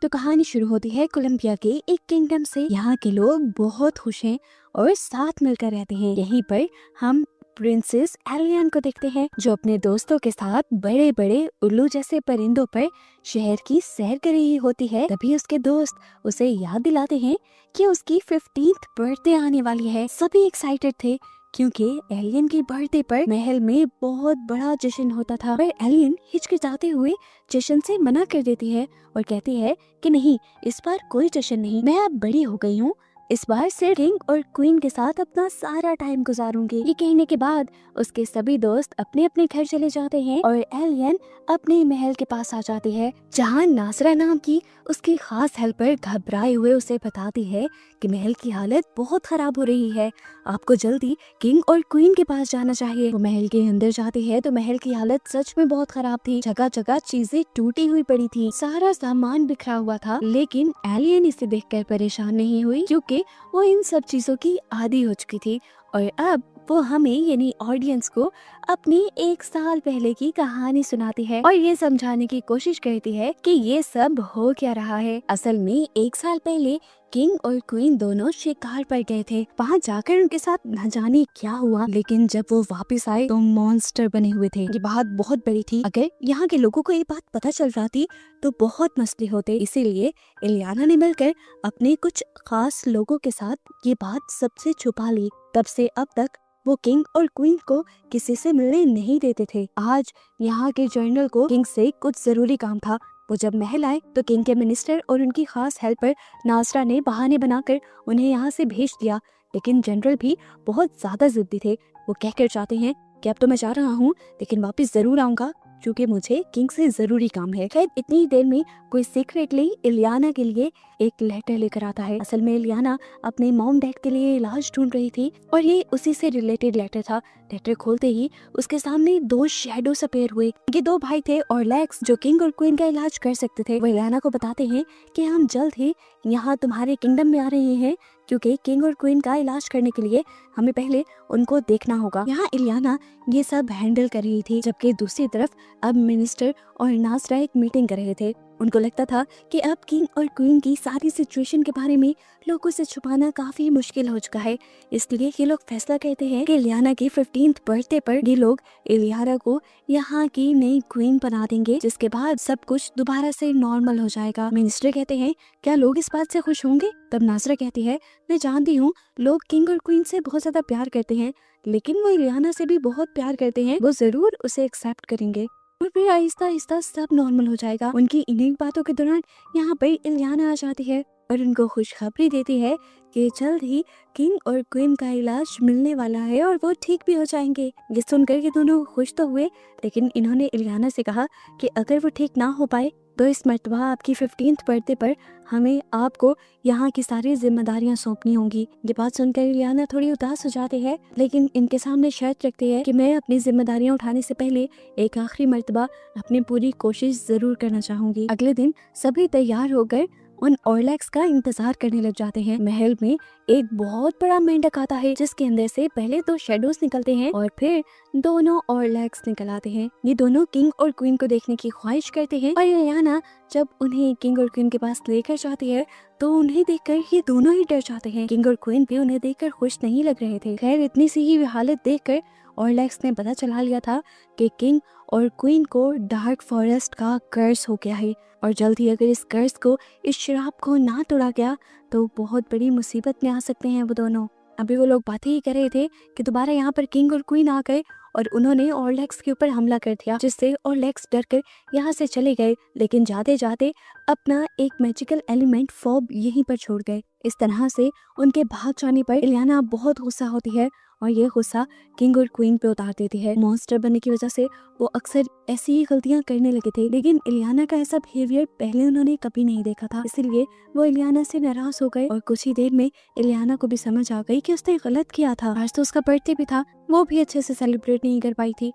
तो कहानी शुरू होती है कोलंबिया के एक किंगडम से। यहाँ के लोग बहुत खुश हैं और साथ मिलकर रहते हैं। यहीं पर हम प्रिंसेस एलियन को देखते हैं, जो अपने दोस्तों के साथ बड़े बड़े उल्लू जैसे परिंदों पर शहर की सैर कर रही होती है। तभी उसके दोस्त उसे याद दिलाते हैं कि उसकी 15th बर्थडे आने वाली है। सभी एक्साइटेड थे क्योंकि एलियन की बर्थडे पर महल में बहुत बड़ा जश्न होता था। पर एलियन हिचकिचाते हुए जश्न से मना कर देती है और कहती है कि नहीं, इस बार कोई जश्न नहीं, मैं अब बड़ी हो गई हूँ, इस बार सिर्फ किंग और क्वीन के साथ अपना सारा टाइम गुजारूंगी। ये कहने के बाद उसके सभी दोस्त अपने अपने घर चले जाते हैं और एलियन अपने महल के पास आ जाती है, जहाँ नासरा नाम की उसकी खास हेल्पर घबराए हुए उसे बताती है कि महल की हालत बहुत खराब हो रही है, आपको जल्दी किंग और क्वीन के पास जाना चाहिए। वो महल के अंदर जाती है तो महल की हालत सच में बहुत खराब थी। जगह जगह चीजें टूटी हुई पड़ी थी, सारा सामान बिखरा हुआ था। लेकिन एलियन इसे देखकर परेशान नहीं हुई क्योंकि वो इन सब चीजों की आदी हो चुकी थी और अब वो हमें यानी ऑडियंस को अपनी 1 साल पहले की कहानी सुनाती है और ये समझाने की कोशिश करती है कि ये सब हो क्या रहा है। असल में 1 साल पहले किंग और क्वीन दोनों शिकार पर गए थे। वहाँ जाकर उनके साथ न जाने क्या हुआ, लेकिन जब वो वापस आए तो मॉन्स्टर बने हुए थे। ये बात बहुत बड़ी थी। अगर यहाँ के लोगों को ये बात पता चल जाती तो बहुत मसले होते। इसीलिए इलियाना ने मिलकर अपने कुछ खास लोगों के साथ ये बात सबसे छुपा ली। तब से अब तक वो किंग और क्वीन को किसी से मिलने नहीं देते थे। आज यहाँ के जनरल को किंग से कुछ जरूरी काम था। वो जब महल आए तो किंग के मिनिस्टर और उनकी खास हेल्पर नासरा ने बहाने बनाकर उन्हें यहाँ से भेज दिया। लेकिन जनरल भी बहुत ज्यादा जिद्दी थे। वो कहकर चाहते हैं कि अब तो मैं जा रहा हूँ, लेकिन वापस जरूर आऊंगा क्योंकि मुझे किंग से जरूरी काम है। शायद इतनी देर में कोई सीक्रेटली इलियाना के लिए एक लेटर लेकर आता है। असल में इलियाना अपने मॉम डैड के लिए इलाज ढूंढ रही थी और ये उसी से रिलेटेड लेटर था। लेटर खोलते ही उसके सामने 2 शैडोस अपीयर हुए। ये 2 भाई थे और लेक्स, जो किंग और क्वीन का इलाज कर सकते थे। वो इलियाना को बताते हैं कि हम जल्द ही यहाँ तुम्हारे किंगडम में आ रहे हैं क्योंकि किंग और क्वीन का इलाज करने के लिए हमें पहले उनको देखना होगा। यहाँ इलियाना ये सब हैंडल कर रही थी, जबकि दूसरी तरफ अब मिनिस्टर और नासरा एक मीटिंग कर रहे थे। उनको लगता था कि अब किंग और क्वीन की सारी सिचुएशन के बारे में लोगों से छुपाना काफी मुश्किल हो चुका है। इसलिए ये लोग फैसला करते हैं कि इलियाना की 15th बर्थडे पर ये लोग इलियाना को यहाँ की नई क्वीन बना देंगे, जिसके बाद सब कुछ दोबारा से नॉर्मल हो जाएगा। मिनिस्टर कहते हैं क्या लोग इस बात से खुश होंगे? तब नासरा कहती है मैं जानती हूँ लोग किंग और क्वीन से बहुत ज्यादा प्यार करते हैं, लेकिन वो इलियाना से भी बहुत प्यार करते हैं, वो जरूर उसे एक्सेप्ट करेंगे और फिर आहिस्ता आहिस्ता सब नॉर्मल हो जाएगा। उनकी इन्हीं बातों के दौरान यहाँ पर इलियाना आ जाती है और उनको खुशखबरी देती है कि जल्द ही किंग और क्वीन का इलाज मिलने वाला है और वो ठीक भी हो जाएंगे। ये सुनकर ये दोनों खुश तो हुए, लेकिन इन्होंने इलियाना से कहा कि अगर वो ठीक ना हो पाए तो इस मर्तबा आपकी 15th बर्थडे पर हमें आपको यहाँ की सारी जिम्मेदारियां सौंपनी होंगी। ये बात सुनकर इलियाना थोड़ी उदास हो जाती है, लेकिन इनके सामने शर्त रखती है कि मैं अपनी जिम्मेदारियां उठाने से पहले एक आखिरी मर्तबा अपनी पूरी कोशिश जरूर करना चाहूंगी। अगले दिन सभी तैयार होकर उन ऑरलैक्स का इंतजार करने लग जाते हैं। महल में एक बहुत बड़ा मेंढक आता है, जिसके अंदर से पहले 2 शैडोस निकलते हैं और फिर दोनों ऑरलैक्स निकल आते हैं। ये दोनों किंग और क्वीन को देखने की ख्वाहिश करते हैं और इलियाना जब उन्हें किंग और क्वीन के पास लेकर जाती है तो उन्हें देखकर ये दोनों ही डर जाते हैं। किंग और क्वीन भी उन्हें देखकर खुश नहीं लग रहे थे। खैर इतनी सी ही हालत देखकर ऑरलैक्स ने पता चला लिया था कि किंग और क्वीन को डार्क फॉरेस्ट का कर्स हो गया है और जल्द ही अगर इस कर्स को, इस श्राप को ना तोड़ा गया तो बहुत बड़ी मुसीबत में आ सकते हैं वो दोनों। अभी वो लोग बातें ही कर रहे थे कि दोबारा यहाँ पर किंग और क्वीन आ गए और उन्होंने ऑरलैक्स के ऊपर हमला कर दिया, जिससे ऑरलैक्स डरकर यहाँ से चले गए, लेकिन जाते जाते अपना एक मैजिकल एलिमेंट फॉब यहीं पर छोड़ गए। इस तरह से उनके भाग जाने पर इलियाना बहुत गुस्सा होती है और ये गुस्सा किंग और क्वीन पे उतार देती है। मॉन्स्टर बनने की वजह से वो अक्सर ऐसी ही गलतियां करने लगे थे, लेकिन इलियाना का ऐसा बिहेवियर पहले उन्होंने कभी नहीं देखा था। इसलिए वो इलियाना से नाराज हो गए और कुछ ही देर में इलियाना को भी समझ आ गई कि उसने गलत किया था। आज तो उसका बर्थडे भी था, वो भी अच्छे से सेलिब्रेट नहीं कर पाई थी।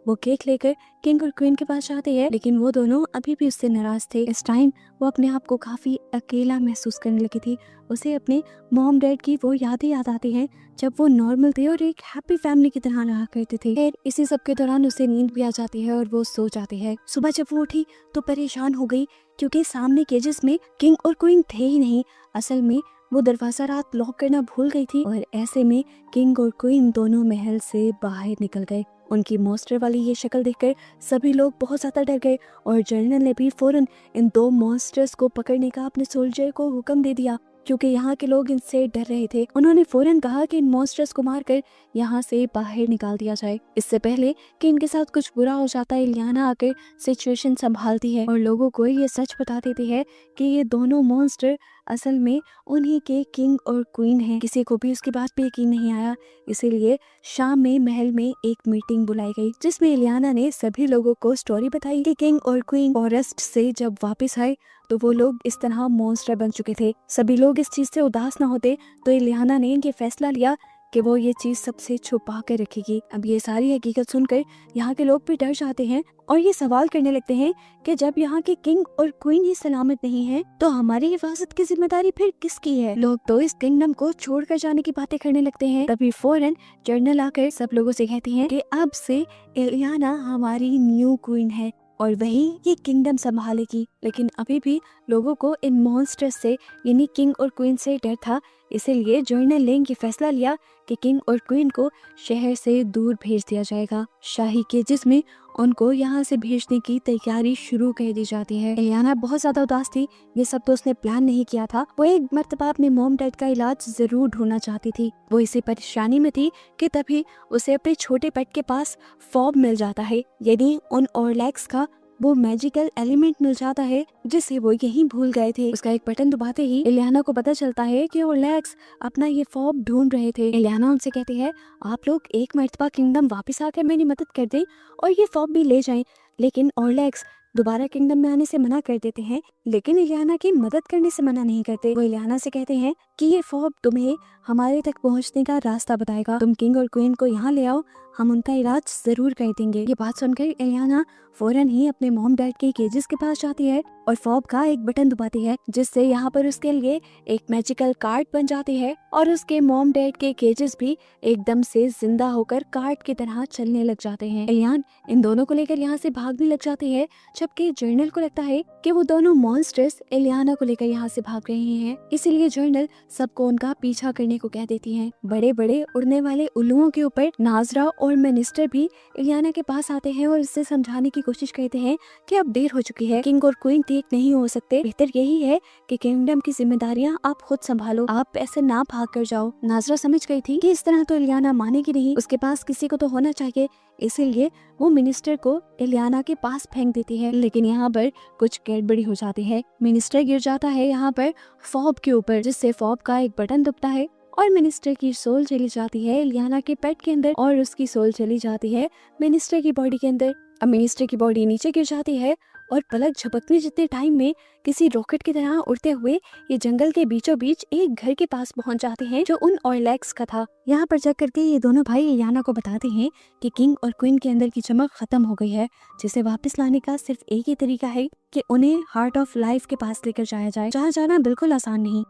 वो केक लेकर किंग और क्वीन के पास जाती है, लेकिन वो दोनों अभी भी उससे नाराज थे। इस टाइम वो अपने आप को काफी अकेला महसूस करने लगी थी। उसे अपने मॉम डैड की वो यादें याद आती हैं जब वो नॉर्मल थे और एक हैप्पी फैमिली की तरह रहा करते थे। फिर इसी सब के दौरान उसे नींद भी आ जाती है और वो सो जाती है। सुबह जब वो उठी तो परेशान हो गई, क्योंकि सामने केजेस में किंग और क्वीन थे ही नहीं। असल में वो दरवाजा रात लॉक करना भूल गई थी और ऐसे में किंग और क्वीन दोनों महल से बाहर निकल गए। उनकी मॉन्स्टर वाली ये शक्ल देखकर सभी लोग बहुत ज्यादा डर गए और जनरल ने भी फौरन इन 2 मॉन्स्टर्स को पकड़ने का अपने सोल्जर को हुक्म दे दिया, क्योंकि यहाँ के लोग इनसे डर रहे थे। उन्होंने फौरन कहा कि इन मॉन्स्टर्स को मारकर यहाँ से बाहर निकाल दिया जाए। इससे पहले कि इनके साथ कुछ बुरा हो जाता है, इलियाना आकर सिचुएशन संभालती है और लोगों को ये सच बता देती है कि ये दोनों मॉन्स्टर असल में उन्हीं के किंग और क्वीन हैं। किसी को भी उसकी बात पे यकीन नहीं आया, इसीलिए शाम में महल में एक मीटिंग बुलाई गई, जिसमें इलियाना ने सभी लोगों को स्टोरी बताई कि किंग और क्वीन फॉरेस्ट से जब वापस आए तो वो लोग इस तरह मॉन्स्टर बन चुके थे। सभी लोग इस चीज से उदास न होते, तो इलियाना ने ये फैसला लिया कि वो ये चीज सबसे छुपा कर रखेगी। अब ये सारी हकीकत सुनकर यहाँ के लोग भी डर जाते हैं और ये सवाल करने लगते हैं कि जब यहाँ के किंग और क्वीन ही सलामत नहीं है तो हमारी हिफाजत की जिम्मेदारी फिर किसकी है। लोग तो इस किंगडम को छोड़कर जाने की बातें करने लगते हैं। तभी फौरन जनरल आकर सब लोगों से कहती हैं कि अब से इलियाना हमारी न्यू क्वीन है और वही ये किंगडम संभालेगी। लेकिन अभी भी लोगों को इन मॉन्स्टर्स से यानी किंग और क्वीन से डर था, इसीलिए जनरल ने ये फैसला लिया कि किंग और क्वीन को शहर से दूर भेज दिया जाएगा। शाही केजेस में उनको यहाँ से भेजने की तैयारी शुरू कर दी जाती है। इलियाना बहुत ज्यादा उदास थी, ये सब तो उसने प्लान नहीं किया था। वो एक मर्तबा अपने मॉम डैड का इलाज जरूर ढूंढना चाहती थी। वो इसी परेशानी में थी कि तभी उसे अपने छोटे पेट के पास फॉब मिल जाता है, यानी उन ओरलैक्स का वो मैजिकल एलिमेंट मिल जाता है जिसे वो यहीं भूल गए थे। उसका एक बटन दबाते ही इलियाना को पता चलता है कि ओरलैक्स अपना ये फॉब ढूंढ रहे थे। इलियाना उनसे कहती है, आप लोग एक मर्तबा किंगडम वापस आकर मेरी मदद कर दें और ये फॉब भी ले जाएं। लेकिन ओरलैक्स दोबारा किंगडम में आने से मना कर देते हैं, लेकिन इलियाना की मदद करने से मना नहीं करते। वो इलियाना से कहते हैं कि ये फॉब तुम्हें हमारे तक पहुंचने का रास्ता बताएगा। तुम किंग और क्वीन को यहाँ ले आओ, हम उनका इलाज जरूर कर देंगे। ये बात सुनकर इलियाना फौरन ही अपने मॉम डैड के केजेस के पास जाती है और फॉब का एक बटन दबाती है, जिससे यहाँ पर उसके लिए एक मैजिकल कार्ड बन जाती है और उसके मॉम डैड के केजेस भी एकदम से जिंदा होकर कार्ड की तरह चलने लग जाते हैं। इलियान इन दोनों को लेकर यहाँ से भागने लग जाती है, जबकि जर्नल को लगता है कि वो दोनों मॉन्स्टर्स इलियाना को लेकर यहाँ से भाग रहे हैं। इसीलिए जर्नल सबको उनका पीछा करने को कह देती हैं। बड़े बड़े उड़ने वाले उल्लुओं के ऊपर नाजरा और मिनिस्टर भी इलियाना के पास आते हैं और इससे समझाने की कोशिश करते हैं कि अब देर हो चुकी है, किंग और क्वीन ठीक नहीं हो सकते, बेहतर यही है कि किंगडम की जिम्मेदारियां आप खुद संभालो, आप ऐसे ना भाग कर जाओ। नाजरा समझ गई थी कि इस तरह तो इलियाना मानेगी नहीं, उसके पास किसी को तो होना चाहिए, इसीलिए वो मिनिस्टर को इलियाना के पास फेंक देती है। लेकिन यहाँ पर कुछ गड़बड़ी हो जाती है, मिनिस्टर गिर जाता है यहाँ पर फॉब के ऊपर, जिससे फॉब का एक बटन दबता है और मिनिस्टर की सोल चली जाती है इलियाना के पेट के अंदर और उसकी सोल चली जाती है मिनिस्टर की बॉडी के अंदर। अब मिनिस्टर की बॉडी नीचे गिर जाती है और पलक झपकने जितने टाइम में किसी रॉकेट की तरह उड़ते हुए ये जंगल के बीचों बीच एक घर के पास पहुंच जाते हैं जो उन ओरलैक्स का था। यहाँ पर जाकर के ये दोनों भाई इलियाना को बताते हैं कि किंग और क्वीन के अंदर की चमक खत्म हो गई है, जिसे वापस लाने का सिर्फ एक ही तरीका है कि उन्हें हार्ट ऑफ लाइफ के पास लेकर जाया जाए, जहाँ जाना बिल्कुल आसान नहीं।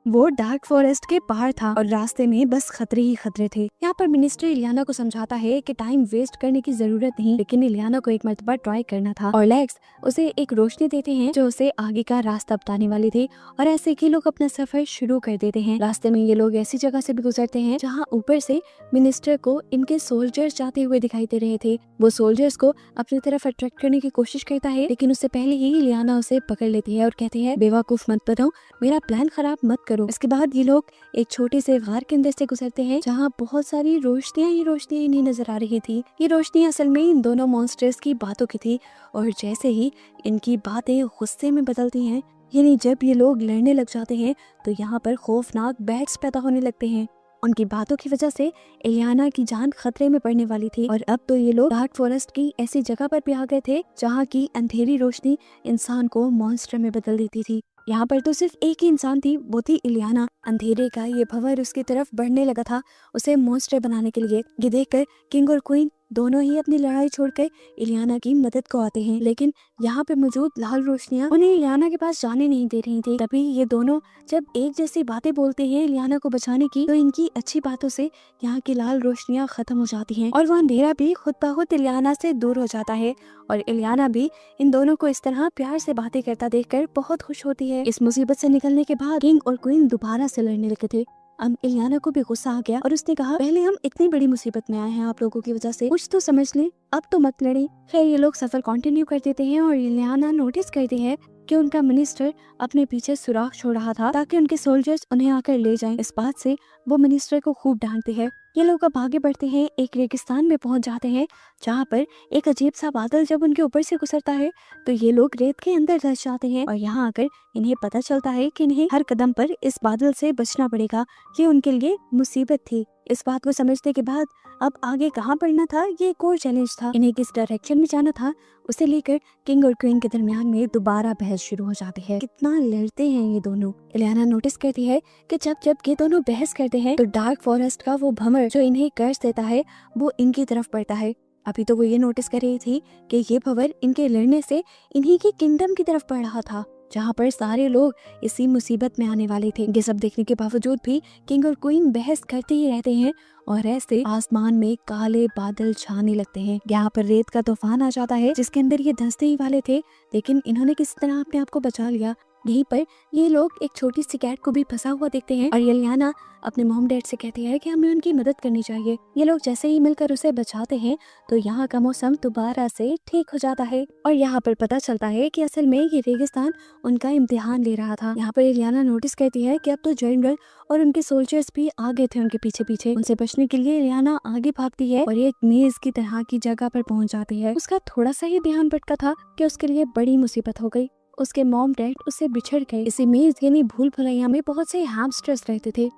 वो डार्क फॉरेस्ट के बाहर था और रास्ते में बस खतरे ही खतरे थे। यहाँ पर मिनिस्टर इलियाना को समझाता है कि टाइम वेस्ट करने की जरूरत नहीं, लेकिन इलियाना को एक मर्तबा ट्राई करना था। ओरलैक्स उसे एक रोशनी देते हैं जो उसे आगे का रास्ता बताने वाली थी और ऐसे ही लोग अपना सफर शुरू कर देते हैं। रास्ते में ये लोग ऐसी जगह से भी गुजरते हैं जहाँ ऊपर से मिनिस्टर को इनके सोल्जर्स जाते हुए दिखाई दे रहे थे। वो सोल्जर्स को अपनी तरफ अट्रैक्ट करने की कोशिश करता है, लेकिन उससे पहले ही इलियाना उसे पकड़ लेती है और कहती है, बेवकूफ मत बनो, मेरा प्लान खराब मत करो। इसके बाद ये लोग एक छोटे से गार के अंदर से गुजरते हैं जहाँ बहुत सारी रोशनियां ही रोशनियां इन्हें नजर आ रही थी। ये रोशनी असल में इन दोनों मॉन्स्टर्स की बातों की थी और जैसे ही इनकी बातें गुस्से में बदलती हैं, यानी जब ये लोग लड़ने लग जाते हैं तो यहाँ पर खौफनाक बैट्स पैदा होने लगते हैं। उनकी बातों की वजह से इलियाना की जान खतरे में पड़ने वाली थी और अब तो ये लोग डार्क फॉरेस्ट की ऐसी जगह पर भी आ गए थे जहाँ की अंधेरी रोशनी इंसान को मॉन्स्टर में बदल देती थी। यहाँ पर तो सिर्फ एक ही इंसान थी, वो थी इलियाना। अंधेरे का ये भंवर उसकी तरफ बढ़ने लगा था उसे मॉन्स्टर बनाने के लिए। ये देखकर किंग और क्वीन दोनों ही अपनी लड़ाई छोड़कर इलियाना की मदद को आते हैं, लेकिन यहाँ पे मौजूद लाल रोशनियां उन्हें इलियाना के पास जाने नहीं दे रही थी। तभी ये दोनों जब एक जैसी बातें बोलते हैं इलियाना को बचाने की, तो इनकी अच्छी बातों से यहाँ की लाल रोशनियां खत्म हो जाती हैं और वो अंधेरा भी खुद ब खुद इलियाना से दूर हो जाता है। और इलियाना भी इन दोनों को इस तरह प्यार से बातें करता देखकर बहुत खुश होती है। इस मुसीबत से निकलने के बाद किंग और क्वीन दोबारा से लड़ने लगे थे। अब इलियाना को भी गुस्सा आ गया और उसने कहा, पहले हम इतनी बड़ी मुसीबत में आए हैं आप लोगों की वजह से, कुछ तो समझ लें, अब तो मत लड़े। खैर ये लोग सफर कंटिन्यू कर देते हैं और इलियाना नोटिस करती है कि उनका मिनिस्टर अपने पीछे सुराख छोड़ रहा था ताकि उनके सोल्जर्स उन्हें आकर ले जाएं। इस बात से वो मिनिस्टर को खूब डांटते हैं। ये लोग अब आगे बढ़ते हैं, एक रेगिस्तान में पहुंच जाते हैं जहाँ पर एक अजीब सा बादल जब उनके ऊपर से गुजरता है तो ये लोग रेत के अंदर धंस जाते हैं और यहाँ आकर इन्हें पता चलता है कि इन्हें हर कदम पर इस बादल से बचना पड़ेगा। ये उनके लिए मुसीबत थी। इस बात को समझने के बाद अब आगे कहाँ बढ़ना था ये एक और चैलेंज था। इन्हें किस डायरेक्शन में जाना था उसे लेकर किंग और क्वीन के दरमियान में दोबारा बहस शुरू हो जाती है। कितना लड़ते हैं ये दोनों। इलियाना नोटिस करती है कि जब जब ये दोनों बहस करते हैं तो डार्क फॉरेस्ट का वो भंवर जो इन्हें कर्ज देता है वो इनकी तरफ पड़ता है। अभी तो वो ये नोटिस कर रही थी कि ये भंवर इनके लड़ने से इन्हीं की किंगडम की तरफ पड़ रहा था जहाँ पर सारे लोग इसी मुसीबत में आने वाले थे। ये सब देखने के बावजूद भी किंग और क्वीन बहस करते ही रहते हैं और ऐसे आसमान में काले बादल छाने लगते हैं। यहाँ पर रेत का तूफान आ जाता है जिसके अंदर ये धंसने ही वाले थे, लेकिन इन्होंने किस तरह अपने आप को बचा लिया। यहीं पर ये लोग एक छोटी सी कैट को भी फंसा हुआ देखते हैं और इलियाना अपने मॉम डैड से कहती है कि हमें उनकी मदद करनी चाहिए। ये लोग जैसे ही मिलकर उसे बचाते हैं तो यहाँ का मौसम दोबारा से ठीक हो जाता है और यहाँ पर पता चलता है कि असल में ये रेगिस्तान उनका इम्तिहान ले रहा था। यहाँ पर इलियाना नोटिस करती है कि अब तो जनरल और उनके सोल्जर्स भी आ गए थे उनके पीछे पीछे। उनसे बचने के लिए इलियाना आगे भागती है और एक मेज की तरह की जगह पर पहुंच जाती है। उसका थोड़ा सा ही ध्यान भटका था कि उसके लिए बड़ी मुसीबत हो गई। उसके मॉम डैड उससे बिछड़ गए। इसी मेज यानी भूल भुलैया में बहुत से हैमस्टर्स रहते थे।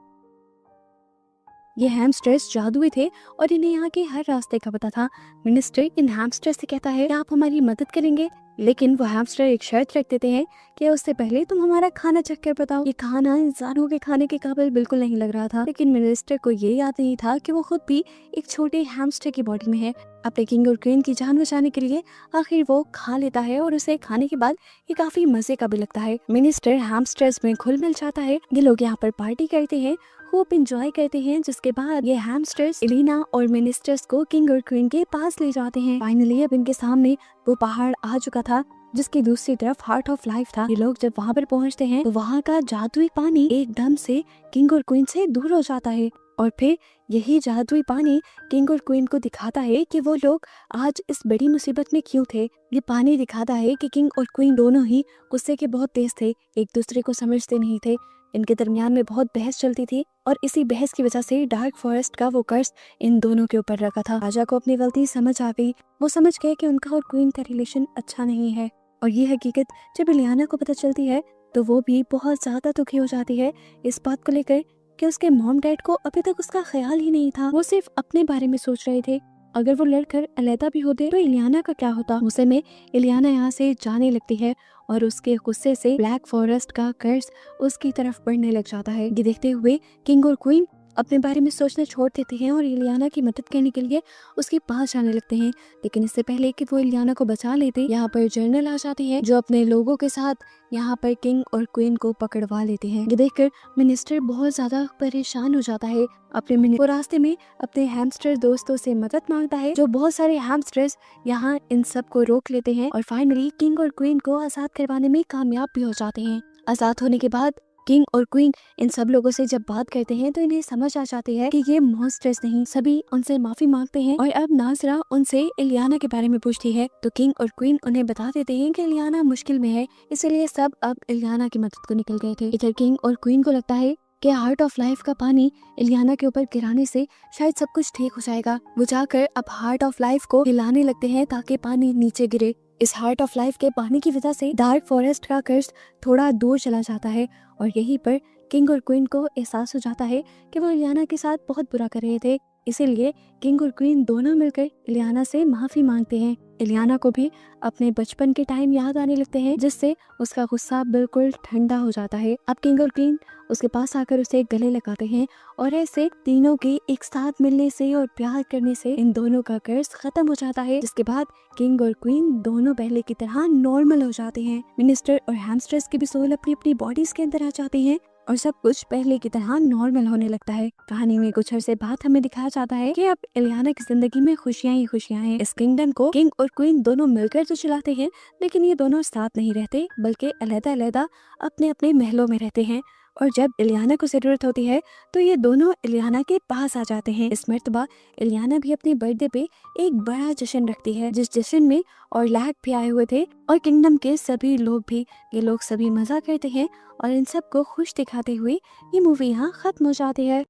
ये हैमस्टर्स जादुई थे और इन्हें यहाँ के हर रास्ते का पता था। मिनिस्टर इन हैमस्टर्स से कहता है कि आप हमारी मदद करेंगे, लेकिन वो हैमस्टर एक शर्त रख देते हैं कि उससे पहले तुम हमारा खाना चख कर बताओ। ये खाना इंसानों के खाने के काबिल बिल्कुल नहीं लग रहा था, लेकिन मिनिस्टर को ये याद नहीं था कि वो खुद भी एक छोटे हैमस्टर की बॉडी में है। अपने किंग और क्वीन की जान बचाने के लिए आखिर वो खा लेता है और उसे खाने के बाद ये काफी मजे का भी लगता है। मिनिस्टर हैमस्टर्स में घुल मिल जाता है। ये लोग यहाँ पर पार्टी करते हैं, खूब इंजॉय करते हैं, जिसके बाद ये हैमस्टर्स इलिना और मिनिस्टर्स को किंग और क्वीन के पास ले जाते हैं। फाइनली अब इनके सामने वो पहाड़ आ चुका था जिसकी दूसरी तरफ हार्ट ऑफ लाइफ था। ये लोग जब वहाँ पर पहुँचते हैं तो वहाँ का जादुई पानी एकदम से किंग और क्वीन से दूर हो जाता है और फिर यही जादुई पानी किंग और क्वीन को दिखाता है कि वो लोग आज इस बड़ी मुसीबत में क्यों थे। ये पानी दिखाता है कि किंग और क्वीन दोनों ही गुस्से के बहुत तेज थे, एक दूसरे को समझते नहीं थे। इनके दरमियान में बहुत बहस चलती थी और इसी बहस की वजह से डार्क फॉरेस्ट का वो कर्ज इन दोनों के ऊपर रखा था। राजा को अपनी गलती समझ आ गई। वो समझ गए कि उनका और क्वीन का रिलेशन अच्छा नहीं है और ये हकीकत जब इलियाना को पता चलती है तो वो भी बहुत ज्यादा दुखी हो जाती है इस बात को लेकर कि उसके मॉम डैड को अभी तक उसका ख्याल ही नहीं था। वो सिर्फ अपने बारे में सोच रहे थे। अगर वो लड़कर अलहदा भी होते तो इलियाना का क्या होता। उसे में इलियाना यहाँ से जाने लगती है और उसके गुस्से से ब्लैक फॉरेस्ट का कर्ज उसकी तरफ बढ़ने लग जाता है। ये देखते हुए किंग और क्वीन अपने बारे में सोचना छोड़ देते हैं और इलियाना की मदद करने के लिए उसके पास जाने लगते हैं। लेकिन इससे पहले कि वो इलियाना को बचा लेते, यहाँ पर जनरल आ जाती है जो अपने लोगों के साथ यहाँ पर किंग और क्वीन को पकड़वा लेते हैं। ये देखकर मिनिस्टर बहुत ज्यादा परेशान हो जाता है। अपने वो रास्ते में अपने हैमस्टर दोस्तों से मदद मांगता है, जो बहुत सारे हैमस्टर्स यहाँ इन सब को रोक लेते हैं और फाइनली किंग और क्वीन को आजाद करवाने में कामयाब भी हो जाते हैं। आजाद होने के बाद किंग और क्वीन इन सब लोगों से जब बात करते हैं तो इन्हें समझ आ जाती है कि ये मॉन्स्टर्स नहीं। सभी उनसे माफी मांगते हैं और अब नाजरा उनसे इलियाना के बारे में पूछती है तो किंग और क्वीन उन्हें बता देते हैं कि इलियाना मुश्किल में है, इसलिए सब अब इलियाना की मदद को निकल गए थे। इधर किंग और क्वीन को लगता है कि हार्ट ऑफ लाइफ का पानी इलियाना के ऊपर गिराने से शायद सब कुछ ठीक हो जाएगा। वो जाकर अब हार्ट ऑफ लाइफ को हिलाने लगते हैं ताकि पानी नीचे गिरे। इस हार्ट ऑफ लाइफ के पानी की वजह से डार्क फॉरेस्ट का कर्ज थोड़ा दूर चला जाता है और यहीं पर किंग और क्वीन को एहसास हो जाता है कि वो इलियाना के साथ बहुत बुरा कर रहे थे। इसीलिए किंग और क्वीन दोनों मिलकर इलियाना से माफी मांगते हैं। इलियाना को भी अपने बचपन के टाइम याद आने लगते हैं, जिससे उसका गुस्सा बिल्कुल ठंडा हो जाता है। अब किंग और क्वीन उसके पास आकर उसे गले लगाते हैं और ऐसे तीनों के एक साथ मिलने से और प्यार करने से इन दोनों का कर्ज खत्म हो जाता है, जिसके बाद किंग और क्वीन दोनों पहले की तरह नॉर्मल हो जाते हैं। मिनिस्टर और हैमस्टर्स की भी सोल अपनी अपनी बॉडीज के अंदर आ जाती हैं और सब कुछ पहले की तरह नॉर्मल होने लगता है। कहानी में कुछ अरसे बाद हमें दिखाया जाता है कि अब इलियाना की जिंदगी में खुशियां ही खुशियां हैं। इस किंगडम को किंग और क्वीन दोनों मिलकर तो चलाते हैं, लेकिन ये दोनों साथ नहीं रहते, बल्कि अलग-अलग अपने अपने महलों में रहते हैं। और जब इलियाना को जरूरत होती है तो ये दोनों इलियाना के पास आ जाते हैं। इस मर्तबा इलियाना भी अपने बर्थडे पे एक बड़ा जश्न रखती है, जिस जश्न में और लैक भी आए हुए थे और किंगडम के सभी लोग भी। ये लोग सभी मजा करते हैं और इन सब को खुश दिखाते हुए ये मूवी यहाँ खत्म हो जाती है।